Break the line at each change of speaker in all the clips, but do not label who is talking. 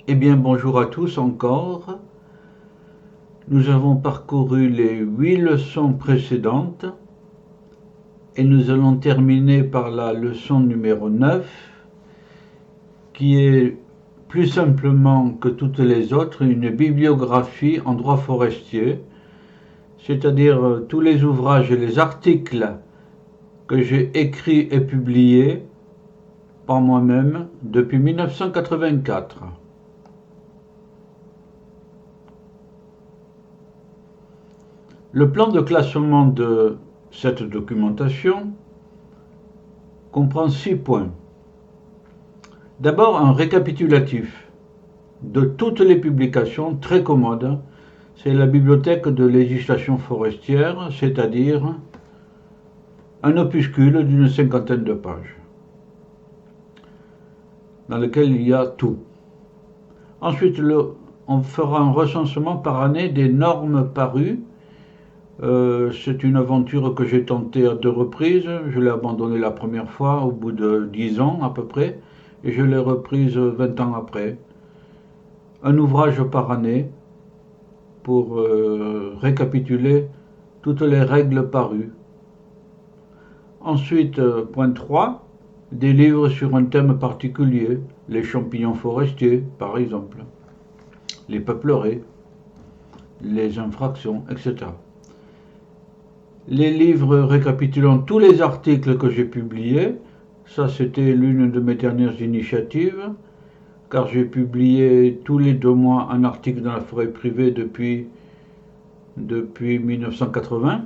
Eh bien, bonjour à tous encore. Nous avons parcouru les 8 leçons précédentes et nous allons terminer par la leçon numéro 9, qui est plus simplement que toutes les autres une bibliographie en droit forestier, c'est-à-dire tous les ouvrages et les articles que j'ai écrits et publiés par moi-même depuis 1984. Le plan de classement de cette documentation comprend 6 points. D'abord, un récapitulatif de toutes les publications, très commode. C'est la bibliothèque de législation forestière, c'est-à-dire un opuscule d'une cinquantaine de pages, dans lequel il y a tout. Ensuite, on fera un recensement par année des normes parues. C'est une aventure que j'ai tentée à 2 reprises. Je l'ai abandonnée la première fois au bout de 10 ans à peu près, et je l'ai reprise 20 ans après. Un ouvrage par année pour récapituler toutes les règles parues. Ensuite, point 3, des livres sur un thème particulier, les champignons forestiers par exemple, les peupleraies, les infractions, etc. Les livres récapitulant tous les articles que j'ai publiés, ça c'était l'une de mes dernières initiatives, car j'ai publié tous les 2 mois un article dans la forêt privée depuis 1980,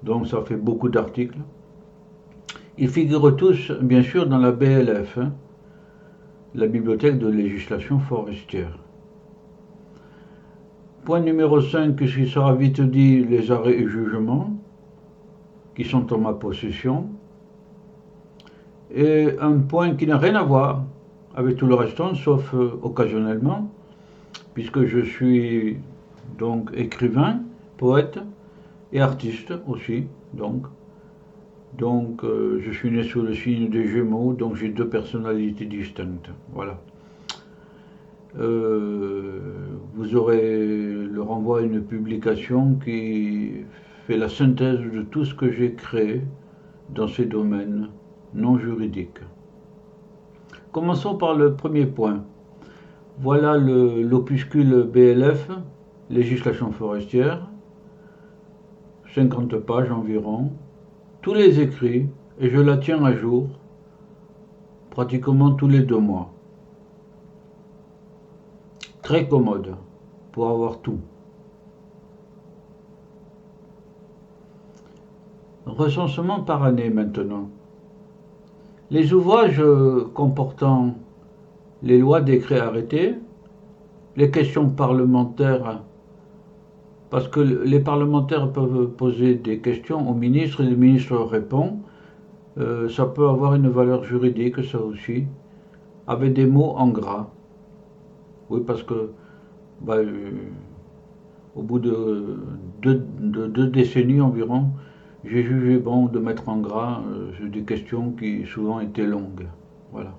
donc ça fait beaucoup d'articles. Ils figurent tous, bien sûr, dans la BLF, la Bibliothèque de législation forestière. Point numéro 5, qui sera vite dit, les arrêts et jugements, qui sont en ma possession. Et un point qui n'a rien à voir avec tout le restant, sauf occasionnellement, puisque je suis donc écrivain, poète et artiste aussi, donc je suis né sous le signe des Gémeaux, donc j'ai 2 personnalités distinctes. Voilà. Vous aurez le renvoi à une publication qui fait la synthèse de tout ce que j'ai créé dans ces domaines non juridiques. Commençons par le premier point. Voilà l'opuscule BLF, législation forestière, 50 pages environ, tous les écrits, et je la tiens à jour pratiquement tous les 2 mois. Très commode pour avoir tout. Recensement par année maintenant. Les ouvrages comportant les lois, décrets, arrêtés, les questions parlementaires, parce que les parlementaires peuvent poser des questions au ministre et le ministre répond, ça peut avoir une valeur juridique, ça aussi, avec des mots en gras. Oui, parce que au bout de 2 décennies environ, j'ai jugé bon de mettre en gras des questions qui souvent étaient longues. Voilà,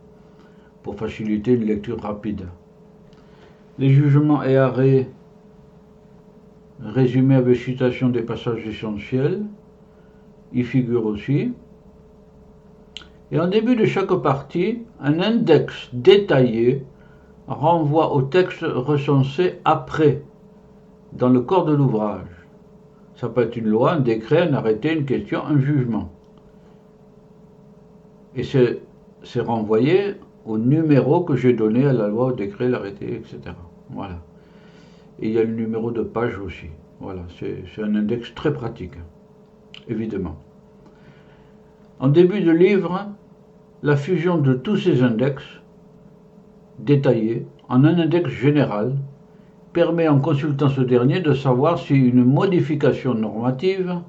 pour faciliter une lecture rapide. Les jugements et arrêts résumés avec citation des passages essentiels y figurent aussi. Et en début de chaque partie, un index détaillé renvoie au texte recensé après, dans le corps de l'ouvrage. Ça peut être une loi, un décret, un arrêté, une question, un jugement. Et c'est renvoyé au numéro que j'ai donné à la loi, au décret, l'arrêté, etc. Voilà. Et il y a le numéro de page aussi. Voilà, c'est un index très pratique, évidemment. En début de livre, la fusion de tous ces index détaillés en un index général permet en consultant ce dernier de savoir si une modification normative,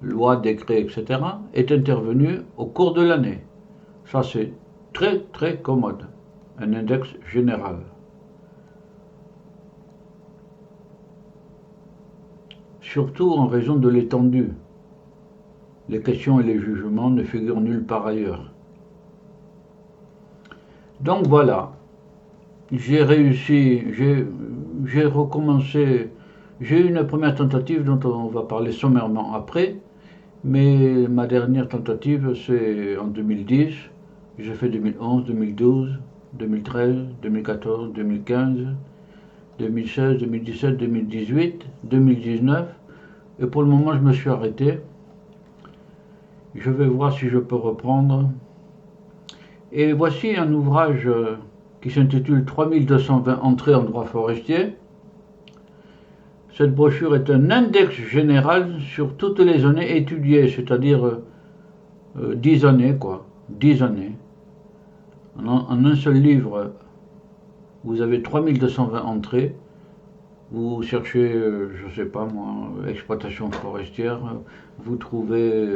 loi, décret, etc., est intervenue au cours de l'année. Ça, c'est très très commode, un index général. Surtout en raison de l'étendue. Les questions et les jugements ne figurent nulle part ailleurs. Donc voilà, j'ai réussi, j'ai recommencé, j'ai eu une première tentative dont on va parler sommairement après, mais ma dernière tentative c'est en 2010, j'ai fait 2011, 2012, 2013, 2014, 2015, 2016, 2017, 2018, 2019, et pour le moment je me suis arrêté. Je vais voir si je peux reprendre. Et voici un ouvrage qui s'intitule 3220 entrées en droit forestier. Cette brochure est un index général sur toutes les années étudiées, c'est-à-dire 10 années, quoi. 10 années. En un seul livre, vous avez 3220 entrées. Vous cherchez, je ne sais pas moi, exploitation forestière, vous trouvez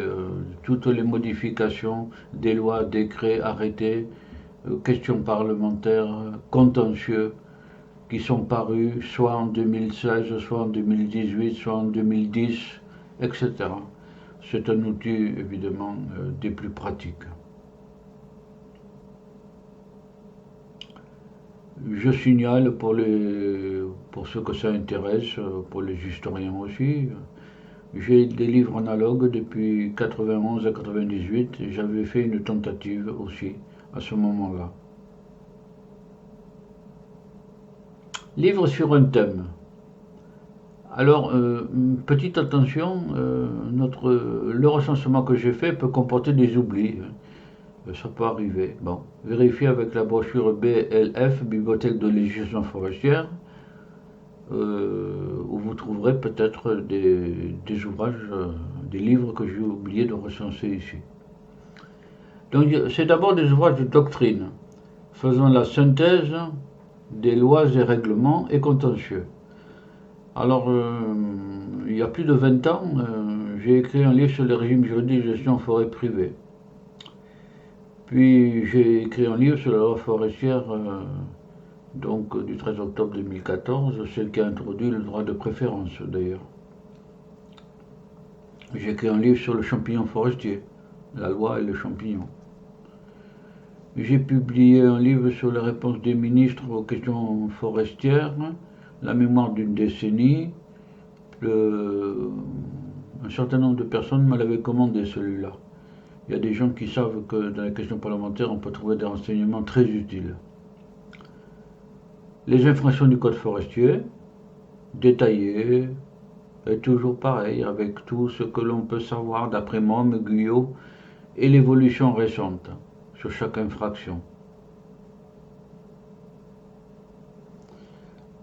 toutes les modifications des lois, décrets, arrêtés, questions parlementaires, contentieux, qui sont parus soit en 2016, soit en 2018, soit en 2010, etc. C'est un outil évidemment des plus pratiques. Je signale pour ceux que ça intéresse, pour les historiens aussi, j'ai des livres analogues depuis 91 à 98 et j'avais fait une tentative aussi à ce moment-là. Livre sur un thème. Alors, petite attention, le recensement que j'ai fait peut comporter des oublis. Ça peut arriver. Bon, vérifiez avec la brochure BLF, Bibliothèque de législation forestière, où vous trouverez peut-être des ouvrages, des livres que j'ai oublié de recenser ici. Donc, c'est d'abord des ouvrages de doctrine, faisant la synthèse des lois et règlements et contentieux. Alors, il y a plus de 20 ans, j'ai écrit un livre sur les régimes juridiques de gestion en forêt privée. Puis j'ai écrit un livre sur la loi forestière donc du 13 octobre 2014, celle qui a introduit le droit de préférence d'ailleurs. J'ai écrit un livre sur le champignon forestier, la loi et le champignon. J'ai publié un livre sur les réponses des ministres aux questions forestières, la mémoire d'une décennie. Un certain nombre de personnes me l'avaient commandé celui-là. Il y a des gens qui savent que dans les questions parlementaires, on peut trouver des renseignements très utiles. Les infractions du code forestier, détaillées, et toujours pareil, avec tout ce que l'on peut savoir d'après Maume, Guyot, et l'évolution récente sur chaque infraction.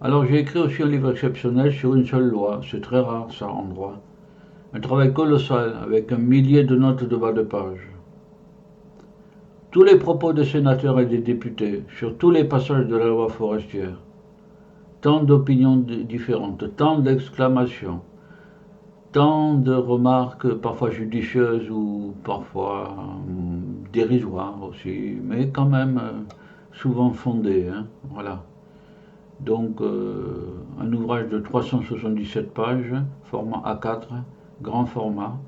Alors j'ai écrit aussi un livre exceptionnel sur une seule loi, c'est très rare ça en droit. Un travail colossal avec 1 millier de notes de bas de page. Tous les propos des sénateurs et des députés sur tous les passages de la loi forestière. Tant d'opinions différentes, tant d'exclamations, tant de remarques parfois judicieuses ou parfois dérisoires aussi, mais quand même souvent fondées. Voilà. Donc un ouvrage de 377 pages, format A4, grand format,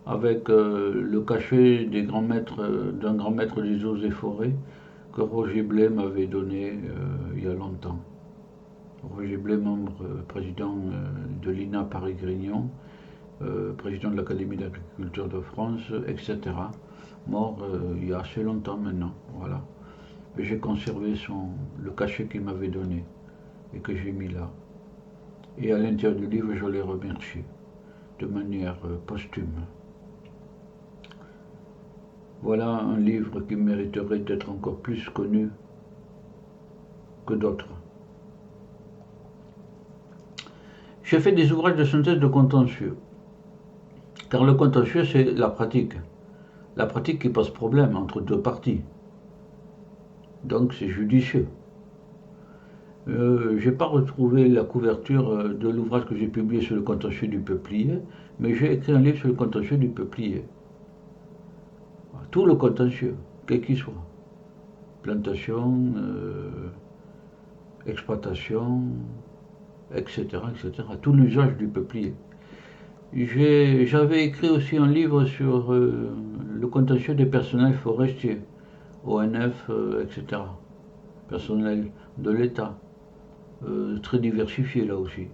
avec le cachet d'un grand maître des eaux et forêts que Roger Blais m'avait donné il y a longtemps. Roger Blais, membre président de l'INA Paris-Grignon, président de l'Académie d'agriculture de France, etc. Mort il y a assez longtemps maintenant, voilà. Mais j'ai conservé le cachet qu'il m'avait donné et que j'ai mis là. Et à l'intérieur du livre, je les remercie de manière posthume. Voilà un livre qui mériterait d'être encore plus connu que d'autres. J'ai fait des ouvrages de synthèse de contentieux, car le contentieux c'est la pratique qui pose problème entre deux parties, donc c'est judicieux. Je n'ai pas retrouvé la couverture de l'ouvrage que j'ai publié sur le contentieux du peuplier, mais j'ai écrit un livre sur le contentieux du peuplier. Tout le contentieux, quel qu'il soit. Plantation, exploitation, etc., etc. Tout l'usage du peuplier. J'avais écrit aussi un livre sur le contentieux des personnels forestiers, ONF, etc. personnel de l'État, très diversifié là aussi,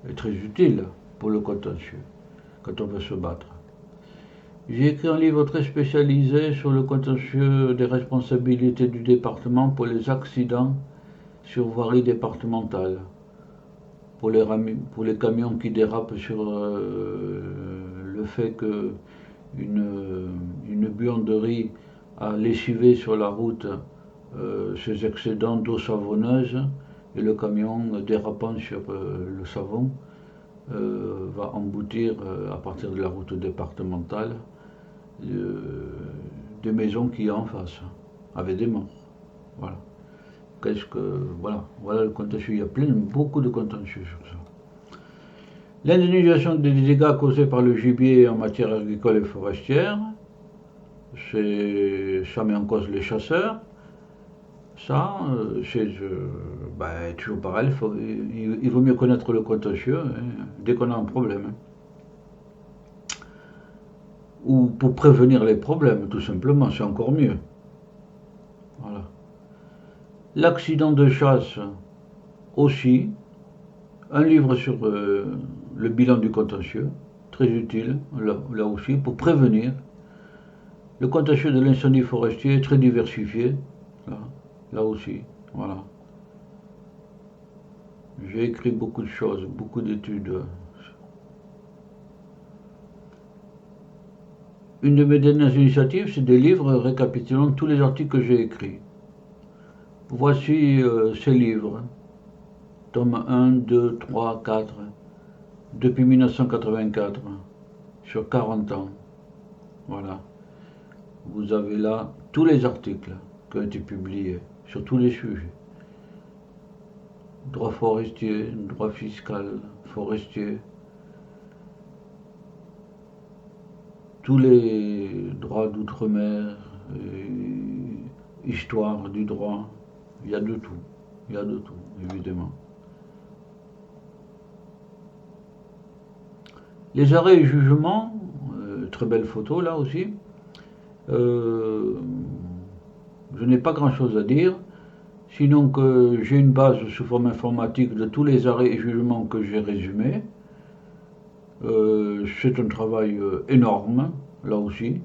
et très utile pour le contentieux, quand on veut se battre. J'ai écrit un livre très spécialisé sur le contentieux des responsabilités du département pour les accidents sur voirie départementale, pour les camions qui dérapent sur le fait que une buanderie a lessivé sur la route ses excédents d'eau savonneuse, et le camion dérapant sur le savon va emboutir à partir de la route départementale des maisons qui y a en face, avec des morts. Voilà. Voilà le contentieux. Il y a beaucoup de contentieux sur ça. L'indemnisation des dégâts causés par le gibier en matière agricole et forestière, ça met en cause les chasseurs. Ça, c'est toujours pareil, il vaut mieux connaître le contentieux dès qu'on a un problème. Ou pour prévenir les problèmes, tout simplement, c'est encore mieux. Voilà. L'accident de chasse aussi, un livre sur le bilan du contentieux, très utile, là aussi, pour prévenir. Le contentieux de l'incendie forestier est très diversifié, là aussi, voilà. J'ai écrit beaucoup de choses, beaucoup d'études. Une de mes dernières initiatives, c'est des livres récapitulant tous les articles que j'ai écrits. Voici ces livres, tome 1, 2, 3, 4, depuis 1984, sur 40 ans. Voilà. Vous avez là tous les articles qui ont été publiés sur tous les sujets. Droit forestier, droit fiscal, forestier, tous les droits d'outre-mer, histoire du droit, il y a de tout, évidemment. Les arrêts et jugements, très belle photo là aussi. Je n'ai pas grand-chose à dire, sinon que j'ai une base sous forme informatique de tous les arrêts et jugements que j'ai résumés. C'est un travail énorme, là aussi.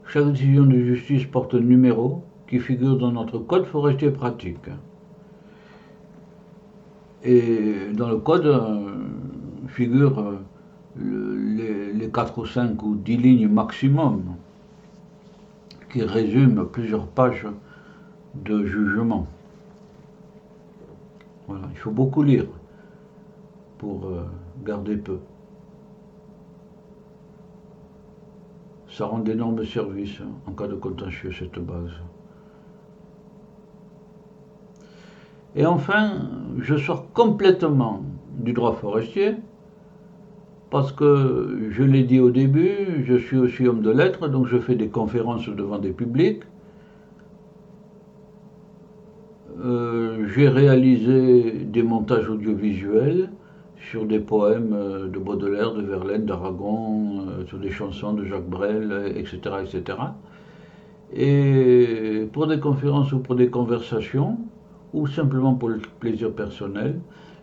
Chaque décision de justice porte un numéro qui figure dans notre code forestier pratique. Et dans le code figurent les 4 ou 5 ou 10 lignes maximum qui résument plusieurs pages de jugement. Voilà, il faut beaucoup lire pour garder peu. Ça rend d'énormes services en cas de contentieux, cette base. Et enfin, je sors complètement du droit forestier, parce que, je l'ai dit au début, je suis aussi homme de lettres, donc je fais des conférences devant des publics. J'ai réalisé des montages audiovisuels sur des poèmes de Baudelaire, de Verlaine, d'Aragon, sur des chansons de Jacques Brel, etc., etc. Et pour des conférences ou pour des conversations, ou simplement pour le plaisir personnel,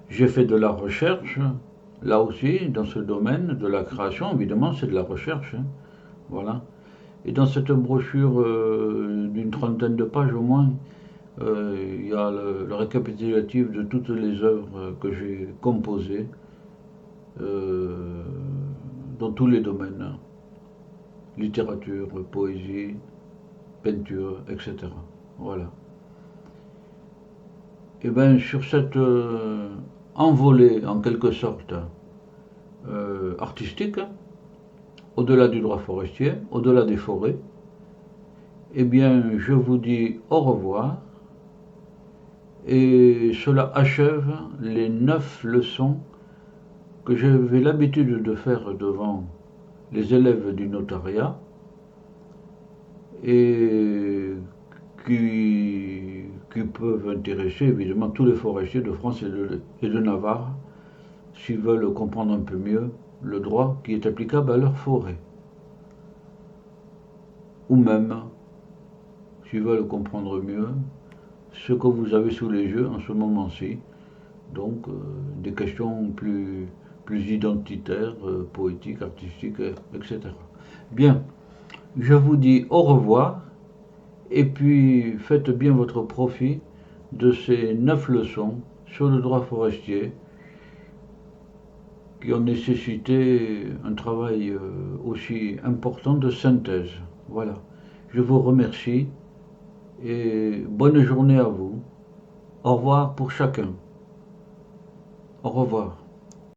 j'ai fait de la recherche, là aussi, dans ce domaine de la création, évidemment, c'est de la recherche, voilà. Et dans cette brochure d'une trentaine de pages au moins, il y a le récapitulatif de toutes les œuvres que j'ai composées dans tous les domaines, littérature, poésie, peinture, etc. Voilà. Et bien sur cette envolée en quelque sorte artistique, au-delà du droit forestier, au-delà des forêts, eh bien je vous dis au revoir. Et cela achève les 9 leçons que j'avais l'habitude de faire devant les élèves du notariat et qui peuvent intéresser évidemment tous les forestiers de France et de Navarre s'ils veulent comprendre un peu mieux le droit qui est applicable à leur forêt. Ou même, s'ils veulent comprendre mieux, ce que vous avez sous les yeux en ce moment-ci. Donc, des questions plus identitaires, poétiques, artistiques, etc. Bien, je vous dis au revoir et puis faites bien votre profit de ces 9 leçons sur le droit forestier qui ont nécessité un travail aussi important de synthèse. Voilà. Je vous remercie et bonne journée à vous. Au revoir pour chacun. Au revoir.